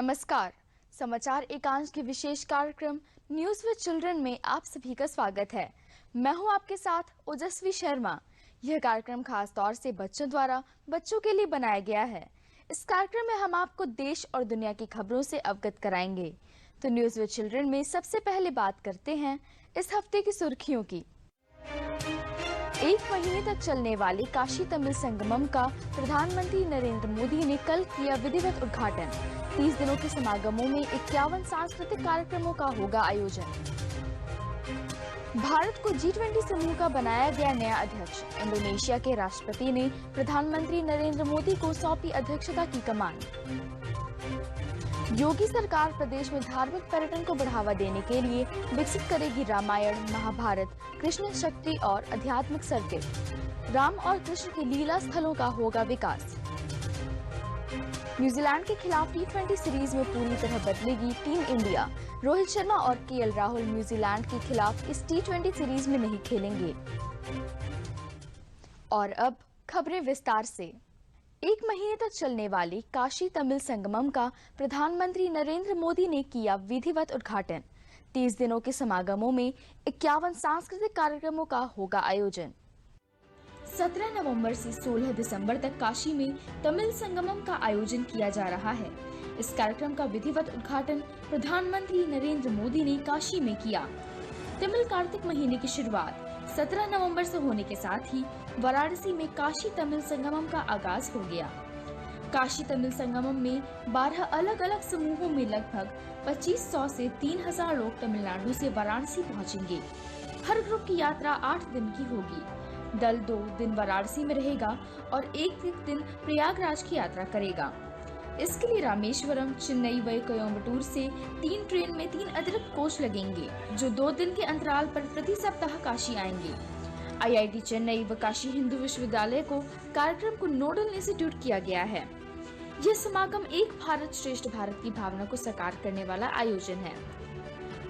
नमस्कार। समाचार एकांश के विशेष कार्यक्रम न्यूज विद चिल्ड्रन में आप सभी का स्वागत है। मैं हूं आपके साथ ओजस्वी शर्मा। यह कार्यक्रम खास तौर से बच्चों द्वारा बच्चों के लिए बनाया गया है। इस कार्यक्रम में हम आपको देश और दुनिया की खबरों से अवगत कराएंगे। तो न्यूज विद चिल्ड्रन में सबसे पहले बात करते हैं इस हफ्ते की सुर्खियों की। 1 महीने तक चलने वाले काशी तमिल संगमम का प्रधानमंत्री नरेंद्र मोदी ने कल किया विधिवत उद्घाटन। 30 दिनों के समागमों में 51 सांस्कृतिक कार्यक्रमों का होगा आयोजन। भारत को G20 समूह का बनाया गया नया अध्यक्ष। इंडोनेशिया के राष्ट्रपति ने प्रधानमंत्री नरेंद्र मोदी को सौंपी अध्यक्षता की कमान। योगी सरकार प्रदेश में धार्मिक पर्यटन को बढ़ावा देने के लिए विकसित करेगी रामायण, महाभारत, कृष्ण शक्ति और आध्यात्मिक सर्किट। राम और कृष्ण के लीला स्थलों का होगा विकास। न्यूजीलैंड के खिलाफ T20 सीरीज में पूरी तरह बदलेगी टीम इंडिया। रोहित शर्मा और KL राहुल न्यूजीलैंड के खिलाफ इस T20 सीरीज में नहीं खेलेंगे। और अब खबरें विस्तार से। 1 महीने तक चलने वाले काशी तमिल संगमम का प्रधानमंत्री नरेंद्र मोदी ने किया विधिवत उद्घाटन। 30 दिनों के समागमों में 51 सांस्कृतिक कार्यक्रमों का होगा आयोजन। 17 नवंबर से 16 दिसंबर तक काशी में तमिल संगमम का आयोजन किया जा रहा है। इस कार्यक्रम का विधिवत उद्घाटन प्रधानमंत्री नरेंद्र मोदी ने काशी में किया। तमिल कार्तिक महीने की शुरुआत 17 नवंबर से होने के साथ ही वाराणसी में काशी तमिल संगमम का आगाज हो गया। काशी तमिल संगमम में 12 अलग अलग समूहों में लगभग 2500 से 3000 लोग तमिलनाडु से वाराणसी पहुंचेंगे। हर ग्रुप की यात्रा 8 दिन की होगी। दल 2 दिन वाराणसी में रहेगा और 1 दिन प्रयागराज की यात्रा करेगा। इसके लिए रामेश्वरम, चेन्नई व कोयम्बटूर से 3 ट्रेन में 3 अतिरिक्त कोच लगेंगे, जो 2 दिन के अंतराल पर प्रति सप्ताह काशी आएंगे। IIT चेन्नई व काशी हिंदू विश्वविद्यालय को कार्यक्रम को नोडल इंस्टीट्यूट किया गया है। यह समागम एक भारत श्रेष्ठ भारत की भावना को साकार करने वाला आयोजन है।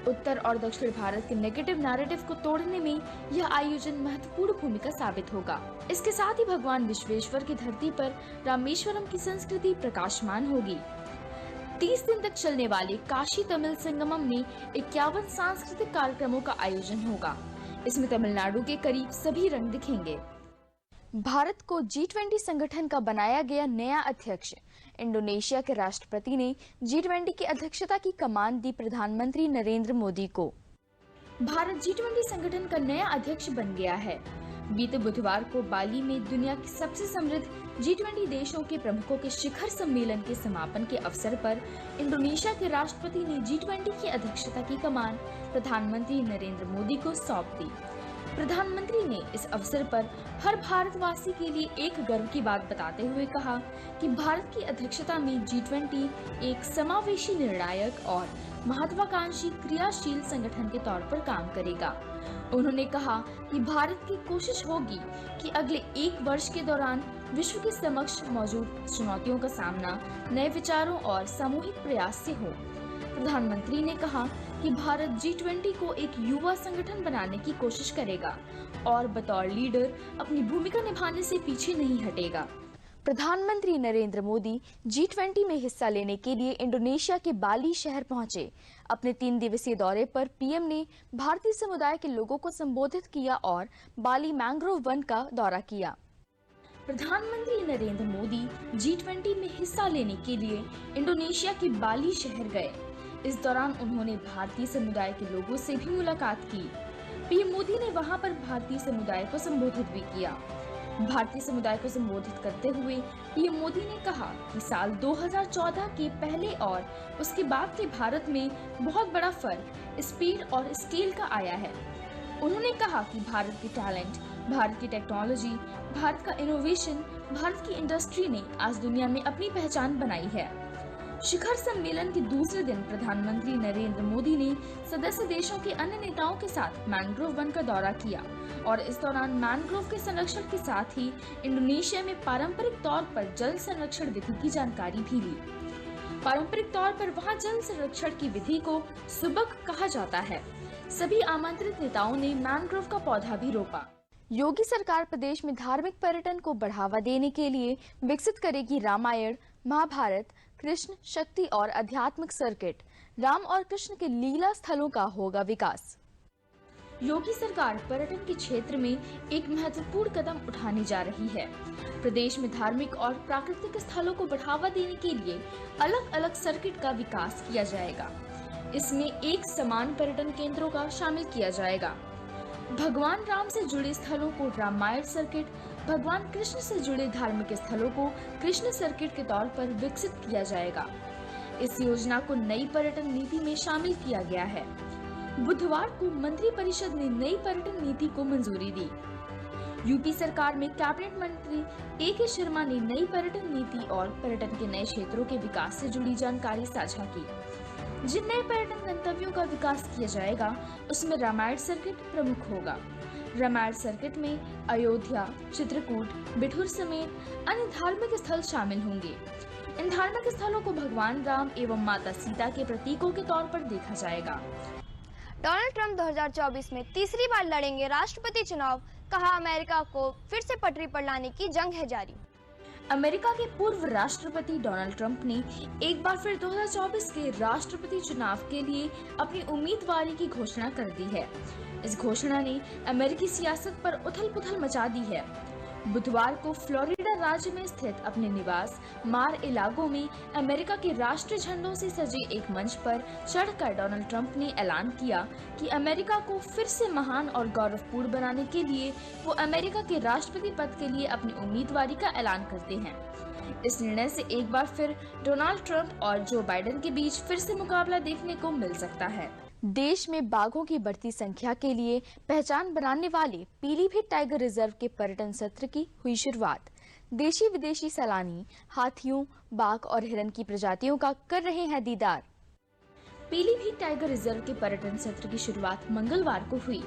उत्तर और दक्षिण भारत के नेगेटिव नैरेटिव को तोड़ने में यह आयोजन महत्वपूर्ण भूमिका साबित होगा। इसके साथ ही भगवान विश्वेश्वर की धरती पर रामेश्वरम की संस्कृति प्रकाशमान होगी। 30 दिन तक चलने वाले काशी तमिल संगमम में 51 सांस्कृतिक कार्यक्रमों का आयोजन होगा। इसमें तमिलनाडु के करीब सभी रंग दिखेंगे। भारत को G20 संगठन का बनाया गया नया अध्यक्ष। इंडोनेशिया के राष्ट्रपति ने G20 की अध्यक्षता की कमान दी प्रधानमंत्री नरेंद्र मोदी को। भारत G20 संगठन का नया अध्यक्ष बन गया है। बीते बुधवार को बाली में दुनिया के सबसे समृद्ध G20 देशों के प्रमुखों के शिखर सम्मेलन के समापन के अवसर पर इंडोनेशिया के राष्ट्रपति ने G20 की अध्यक्षता की कमान प्रधानमंत्री नरेंद्र मोदी को सौंप दी। प्रधानमंत्री ने इस अवसर पर हर भारतवासी के लिए एक गर्व की बात बताते हुए कहा कि भारत की अध्यक्षता में G20 एक समावेशी, निर्णायक और महत्वाकांक्षी क्रियाशील संगठन के तौर पर काम करेगा। उन्होंने कहा कि भारत की कोशिश होगी कि अगले 1 वर्ष के दौरान विश्व के समक्ष मौजूद चुनौतियों का सामना नए विचारों और सामूहिक प्रयास से हो। प्रधानमंत्री ने कहा कि भारत G20 को एक युवा संगठन बनाने की कोशिश करेगा और बतौर लीडर अपनी भूमिका निभाने से पीछे नहीं हटेगा। प्रधानमंत्री नरेंद्र मोदी G20 में हिस्सा लेने के लिए इंडोनेशिया के बाली शहर पहुंचे। अपने 3 दिवसीय दौरे पर पीएम ने भारतीय समुदाय के लोगों को संबोधित किया और बाली मैंग्रोव वन का दौरा किया। प्रधानमंत्री नरेंद्र मोदी G20 में हिस्सा लेने के लिए इंडोनेशिया के बाली शहर गए। इस दौरान उन्होंने भारतीय समुदाय के लोगों से भी मुलाकात की। पीएम मोदी ने वहां पर भारतीय समुदाय को संबोधित भी किया। भारतीय समुदाय को संबोधित करते हुए पीएम मोदी ने कहा कि साल 2014 के पहले और उसके बाद के भारत में बहुत बड़ा फर्क स्पीड और स्केल का आया है। उन्होंने कहा कि भारत की टैलेंट, भारत की टेक्नोलॉजी, भारत का इनोवेशन, भारत की इंडस्ट्री ने आज दुनिया में अपनी पहचान बनाई है। शिखर सम्मेलन के दूसरे दिन प्रधानमंत्री नरेंद्र मोदी ने सदस्य देशों के अन्य नेताओं के साथ मैंग्रोव वन का दौरा किया और इस दौरान मैंग्रोव के संरक्षण के साथ ही इंडोनेशिया में पारंपरिक तौर पर जल संरक्षण विधि की जानकारी भी ली। पारंपरिक तौर पर वहां जल संरक्षण की विधि को सुबक कहा जाता है। सभी आमंत्रित नेताओं ने मैंग्रोव का पौधा भी रोपा। योगी सरकार प्रदेश में धार्मिक पर्यटन को बढ़ावा देने के लिए विकसित करेगी रामायण, महाभारत, कृष्ण, शक्ति और आध्यात्मिक सर्किट, राम और कृष्ण के लीला स्थलों का होगा विकास। योगी सरकार पर्यटन के क्षेत्र में एक महत्वपूर्ण कदम उठाने जा रही है। प्रदेश में धार्मिक और प्राकृतिक स्थलों को बढ़ावा देने के लिए अलग अलग सर्किट का विकास किया जाएगा। इसमें एक समान पर्यटन केंद्रों का शामिल किया जाएगा। भगवान राम से जुड़े स्थलों को रामायण सर्किट, भगवान कृष्ण से जुड़े धार्मिक स्थलों को कृष्ण सर्किट के तौर पर विकसित किया जाएगा। इस योजना को नई पर्यटन नीति में शामिल किया गया है। बुधवार को मंत्रि परिषद ने नई पर्यटन नीति को मंजूरी दी। यूपी सरकार में कैबिनेट मंत्री ए.के. शर्मा ने नई पर्यटन नीति और पर्यटन के नए क्षेत्रों के विकास से जुड़ी जानकारी साझा की। जिन नए पर्यटन गंतव्यों का विकास किया जाएगा उसमें रामायण सर्किट प्रमुख होगा। रामायण सर्किट में अयोध्या, चित्रकूट, बिठूर समेत अन्य धार्मिक स्थल शामिल होंगे। इन धार्मिक स्थलों को भगवान राम एवं माता सीता के प्रतीकों के तौर पर देखा जाएगा। डोनाल्ड ट्रंप 2024 में तीसरी बार लड़ेंगे राष्ट्रपति चुनाव, कहा अमेरिका को फिर से पटरी पर लाने की जंग है जारी। अमेरिका के पूर्व राष्ट्रपति डोनाल्ड ट्रंप ने एक बार फिर 2024 के राष्ट्रपति चुनाव के लिए अपनी उम्मीदवारी की घोषणा कर दी है। इस घोषणा ने अमेरिकी सियासत पर उथल-पुथल मचा दी है। बुधवार को फ्लोरिडा राज्य में स्थित अपने निवास मार-ए-लागो में अमेरिका के राष्ट्रीय झंडों से सजे एक मंच पर चढ़कर डोनाल्ड ट्रंप ने ऐलान किया कि अमेरिका को फिर से महान और गौरवपूर्ण बनाने के लिए वो अमेरिका के राष्ट्रपति पद के लिए अपनी उम्मीदवारी का ऐलान करते हैं। इस निर्णय से एक बार फिर डोनाल्ड ट्रंप और जो बाइडेन के बीच फिर से मुकाबला देखने को मिल सकता है। देश में बाघों की बढ़ती संख्या के लिए पहचान बनाने वाले पीलीभीत टाइगर रिजर्व के पर्यटन सत्र की हुई शुरुआत। देशी विदेशी सैलानी हाथियों, बाघ और हिरन की प्रजातियों का कर रहे हैं दीदार। पीलीभीत टाइगर रिजर्व के पर्यटन सत्र की शुरुआत मंगलवार को हुई।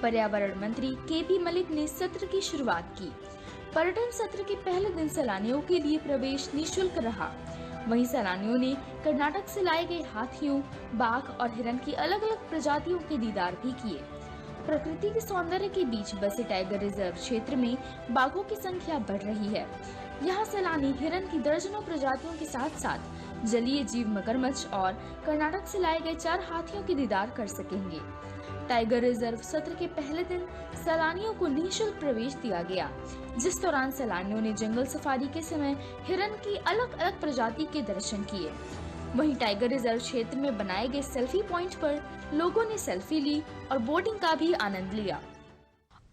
पर्यावरण मंत्री के.पी. मलिक ने सत्र की शुरुआत की। पर्यटन सत्र के पहले दिन सैलानियों के लिए प्रवेश निःशुल्क रहा। वहीं सैलानियों ने कर्नाटक से लाए गए हाथियों, बाघ और हिरन की अलग अलग प्रजातियों के दीदार भी किए। प्रकृति के सौंदर्य के बीच बसे टाइगर रिजर्व क्षेत्र में बाघों की संख्या बढ़ रही है। यहाँ सैलानी हिरन की दर्जनों प्रजातियों के साथ साथ जलीय जीव मगरमच्छ और कर्नाटक से लाए गए 4 हाथियों के दीदार कर सकेंगे। टाइगर रिजर्व सत्र के पहले दिन सैलानियों को निःशुल्क प्रवेश दिया गया, जिस दौरान सैलानियों ने जंगल सफारी के समय हिरन की अलग अलग प्रजाति के दर्शन किए। वहीं टाइगर रिजर्व क्षेत्र में बनाए गए सेल्फी पॉइंट पर लोगों ने सेल्फी ली और बोटिंग का भी आनंद लिया।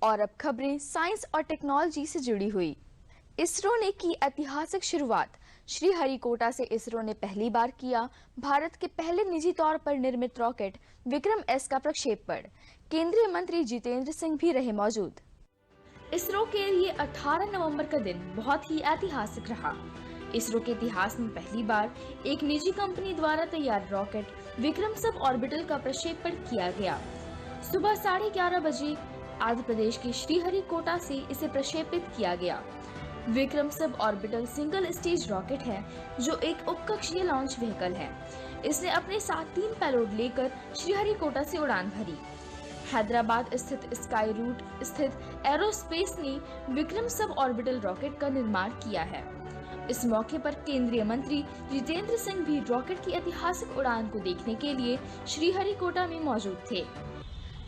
और अब खबरें साइंस और टेक्नोलॉजी से जुड़ी हुई। इसरो ने की ऐतिहासिक शुरुआत। श्रीहरिकोटा से इसरो ने पहली बार किया भारत के पहले निजी तौर पर निर्मित रॉकेट विक्रम एस का प्रक्षेपण। केंद्रीय मंत्री जितेंद्र सिंह भी रहे मौजूद। इसरो के लिए 18 नवंबर का दिन बहुत ही ऐतिहासिक रहा। इसरो के इतिहास में पहली बार एक निजी कंपनी द्वारा तैयार रॉकेट विक्रम सब ऑर्बिटल का प्रक्षेपण किया गया। सुबह 11:30 बजे आंध्र प्रदेश के श्रीहरिकोटा से इसे प्रक्षेपित किया गया। Vikram sub orbital single stage rocket है जो एक उपकक्षीय लॉन्च व्हीकल है। इसने अपने साथ 3 पेलोड लेकर श्रीहरिकोटा से उड़ान भरी। हैदराबाद स्थित स्काई रूट स्थित एरोस्पेस ने विक्रम सब ऑर्बिटल रॉकेट का निर्माण किया है। इस मौके पर केंद्रीय मंत्री जितेंद्र सिंह भी रॉकेट की ऐतिहासिक उड़ान को देखने के लिए श्रीहरिकोटा में मौजूद थे।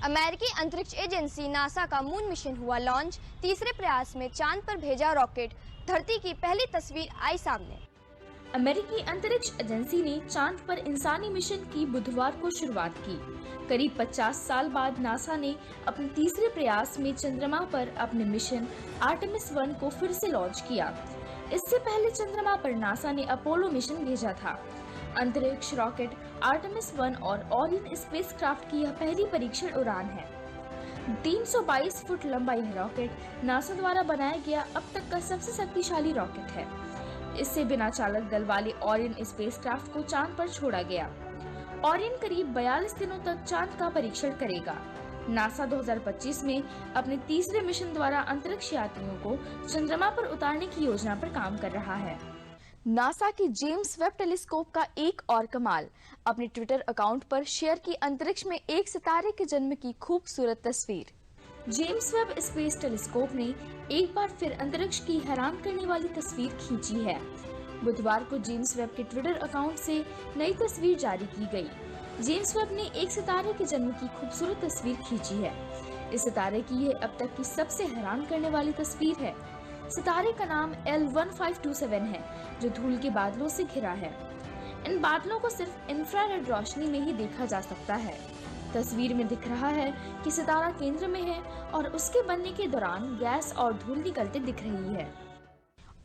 अमेरिकी अंतरिक्ष एजेंसी नासा का मून मिशन हुआ लॉन्च। तीसरे प्रयास में चांद पर भेजा रॉकेट। धरती की पहली तस्वीर आई सामने। अमेरिकी अंतरिक्ष एजेंसी ने चांद पर इंसानी मिशन की बुधवार को शुरुआत की। करीब 50 साल बाद नासा ने अपने तीसरे प्रयास में चंद्रमा पर अपने मिशन आर्टेमिस 1 को फिर से लॉन्च किया। इससे पहले चंद्रमा पर नासा ने अपोलो मिशन भेजा था। अंतरिक्ष रॉकेट आर्टेमिस 1 और ओरियन स्पेसक्राफ्ट की यह पहली परीक्षण उड़ान है। 322 फुट लंबा यह रॉकेट नासा द्वारा बनाया गया अब तक का सबसे शक्तिशाली रॉकेट है। इससे बिना चालक दल वाले ओरियन स्पेसक्राफ्ट को चांद पर छोड़ा गया। ओरियन करीब 42 दिनों तक चांद का परीक्षण करेगा। नासा 2025 में अपने तीसरे मिशन द्वारा अंतरिक्ष यात्रियों को चंद्रमा पर उतारने की योजना पर काम कर रहा है। नासा की जेम्स वेब टेलीस्कोप का एक और कमाल। अपने ट्विटर अकाउंट पर शेयर की अंतरिक्ष में एक सितारे के जन्म की खूबसूरत तस्वीर। जेम्स वेब स्पेस टेलीस्कोप ने एक बार फिर अंतरिक्ष की हैरान करने वाली तस्वीर खींची है। बुधवार को जेम्स वेब के ट्विटर अकाउंट से नई तस्वीर जारी की गई। जेम्स वेब ने एक सितारे के जन्म की खूबसूरत तस्वीर खींची है। इस सितारे की यह अब तक की सबसे हैरान करने वाली तस्वीर है। सितारे का नाम L1527 है, जो धूल के बादलों से घिरा है। इन बादलों को सिर्फ इंफ्रारेड रोशनी में ही देखा जा सकता है। तस्वीर में दिख रहा है कि सितारा केंद्र में है और उसके बनने के दौरान गैस और धूल निकलते दिख रही है।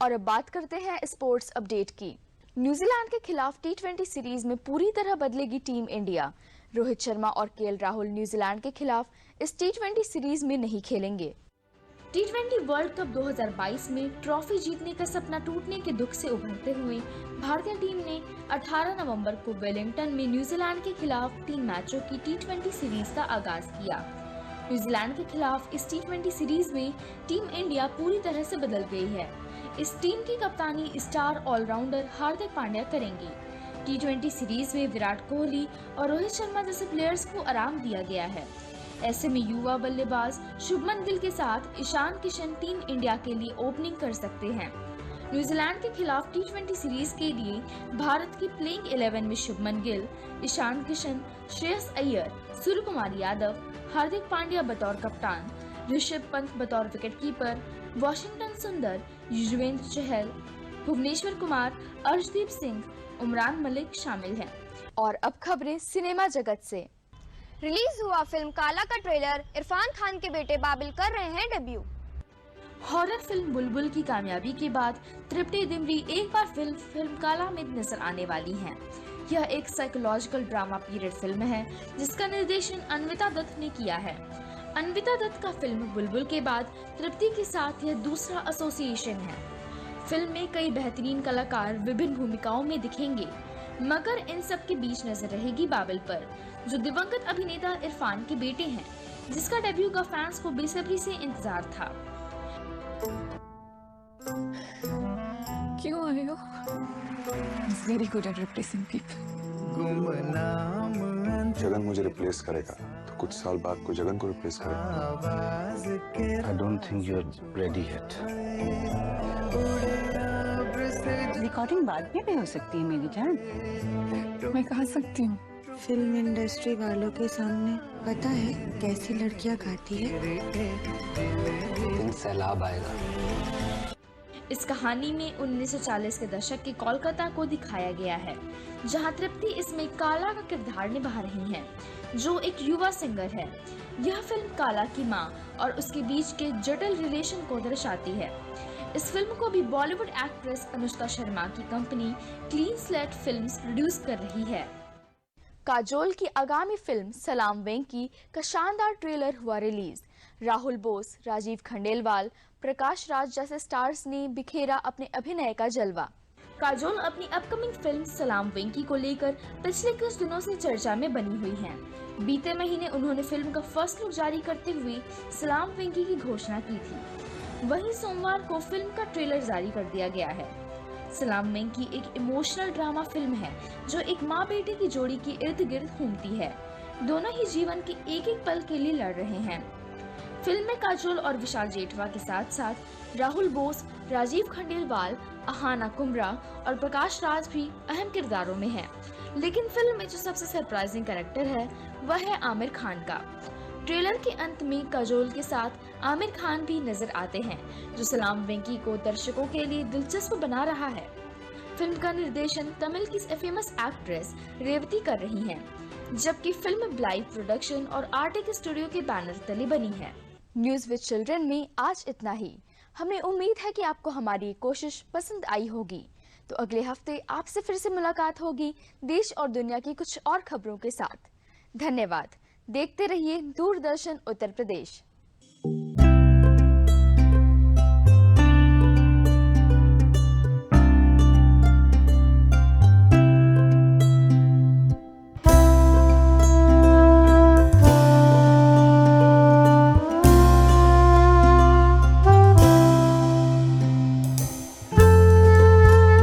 और अब बात करते हैं स्पोर्ट्स अपडेट की। न्यूजीलैंड के खिलाफ T20 सीरीज में पूरी तरह बदलेगी टीम इंडिया। रोहित शर्मा और KL राहुल न्यूजीलैंड के खिलाफ इस T20 सीरीज में नहीं खेलेंगे। T20 वर्ल्ड कप 2022 में ट्रॉफी जीतने का सपना टूटने के दुख से उभरते हुए भारतीय टीम ने 18 नवंबर को वेलिंगटन में न्यूजीलैंड के खिलाफ 3 मैचों की T20 सीरीज का आगाज किया। न्यूजीलैंड के खिलाफ इस T20 सीरीज में टीम इंडिया पूरी तरह से बदल गई है। इस टीम की कप्तानी स्टार ऑलराउंडर हार्दिक पांड्या करेंगे। T20 सीरीज में विराट कोहली और रोहित शर्मा जैसे प्लेयर्स को आराम दिया गया है। ऐसे में युवा बल्लेबाज शुभमन गिल के साथ ईशान किशन टीम इंडिया के लिए ओपनिंग कर सकते हैं। न्यूजीलैंड के खिलाफ T20 सीरीज के लिए भारत की प्लेइंग 11 में शुभमन गिल, ईशान किशन, श्रेयस अय्यर, सूर्य कुमार यादव, हार्दिक पांड्या बतौर कप्तान, ऋषभ पंत बतौर विकेटकीपर, वाशिंगटन सुंदर, युजवेंद्र चहल, भुवनेश्वर कुमार, अर्शदीप सिंह, उमरान मलिक शामिल हैं। और अब खबरें सिनेमा जगत से। रिलीज हुआ फिल्म काला का ट्रेलर, इरफान खान के बेटे बाबिल कर रहे हैं डेब्यू। हॉरर फिल्म बुलबुल की कामयाबी के बाद तृप्ति डिमरी एक बार फिल्म काला में नजर आने वाली हैं। यह एक साइकोलॉजिकल ड्रामा पीरियड फिल्म है जिसका निर्देशन अन्विता दत्त ने किया है। अन्विता दत्त का फिल्म बुलबुल के बाद तृप्ति के साथ यह दूसरा एसोसिएशन है। फिल्म में कई बेहतरीन कलाकार विभिन्न भूमिकाओं में दिखेंगे, मगर इन सब के बीच नजर रहेगी बाबिल पर, जो दिवंगत अभिनेता इरफान के बेटे हैं, जिसका डेब्यू का फैंस को बेसब्री से इंतजार था। क्यों आए हो? He's very good at replacing people. Jagan मुझे रिप्लेस करेगा तो कुछ साल बाद को जगन को रिप्लेस करेगा। I don't think you're ready yet. Recording बाद में भी हो सकती है मेरी जान। मैं कहा सकती हूँ। फिल्म इंडस्ट्री वालों के सामने पता है कैसी लड़कियां गाती है। दिन सैलाब आएगा। इस कहानी में 1940 के दशक के कोलकाता को दिखाया गया है, जहां तृप्ति इसमें काला का किरदार निभा रही हैं, जो एक युवा सिंगर है। यह फिल्म काला की मां और उसके बीच के जटिल रिलेशन को दर्शाती है। इस फिल्म को भी बॉलीवुड एक्ट्रेस अनुष्का शर्मा की company clean slate films produce कर रही है। काजोल की आगामी फिल्म सलाम वेंकी का शानदार ट्रेलर हुआ रिलीज। राहुल बोस, राजीव खंडेलवाल, प्रकाश राज जैसे स्टार्स ने बिखेरा अपने अभिनय का जलवा। काजोल अपनी अपकमिंग फिल्म सलाम वेंकी को लेकर पिछले कुछ दिनों से चर्चा में बनी हुई हैं। बीते महीने उन्होंने फिल्म का फर्स्ट लुक जारी करते हुए सलाम वेंकी की घोषणा की थी। वहीं सोमवार को फिल्म का ट्रेलर जारी कर दिया गया है। सलाम वेंकी एक इमोशनल ड्रामा फिल्म है जो एक माँ बेटे की जोड़ी के इर्द गिर्द घूमती है। दोनों ही जीवन के एक एक पल के लिए लड़ रहे हैं। फिल्म में काजोल और विशाल जेठवा के साथ साथ राहुल बोस, राजीव खंडेलवाल, अहाना कुमरा और प्रकाश राज भी अहम किरदारों में हैं। लेकिन फिल्म में जो सबसे सरप्राइजिंग कैरेक्टर है वह है आमिर खान का। ट्रेलर के अंत में काजोल के साथ आमिर खान भी नजर आते हैं, जो सलाम वेंकी को दर्शकों के लिए दिलचस्प बना रहा है। फिल्म का निर्देशन तमिल की फेमस एक्ट्रेस रेवती कर रही हैं, जबकि फिल्म ब्लाइव प्रोडक्शन और आर्टिक स्टूडियो के बैनर तले बनी है। न्यूज विद चिल्ड्रन में आज इतना ही। हमें उम्मीद है कि आपको हमारी कोशिश पसंद आई होगी। तो अगले हफ्ते आपसे फिर से मुलाकात होगी देश और दुनिया की कुछ और खबरों के साथ। धन्यवाद। देखते रहिए दूरदर्शन उत्तर प्रदेश।